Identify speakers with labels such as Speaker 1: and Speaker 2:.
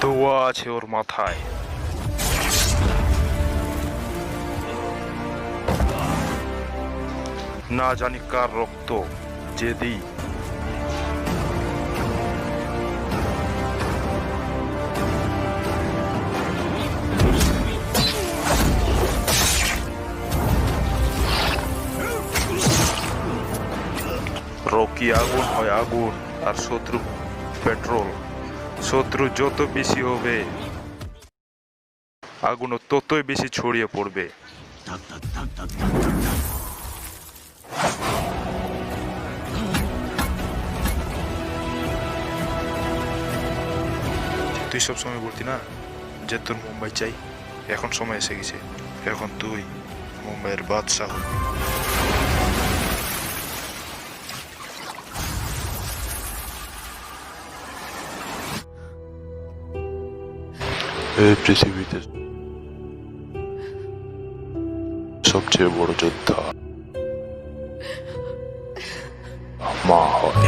Speaker 1: ধোঁয়া আছে ওর মাথায়। না জানি কার রক্ত যে দিই। রকি আগুন হয় আগুন, আর শত্রু পেট্রোল। শত্রু যত বেশি হবে, আগুনও ততই বেশি ছড়িয়ে পড়বে। তুই সব সময় বলতি না যে তোর মুম্বাই চাই, এখন সময় এসে গেছে। এখন তুই মুম্বাইয়ের বাদশাহ হবি। এই পৃথিবীতে সবচেয়ে বড় যোদ্ধা মা হয়।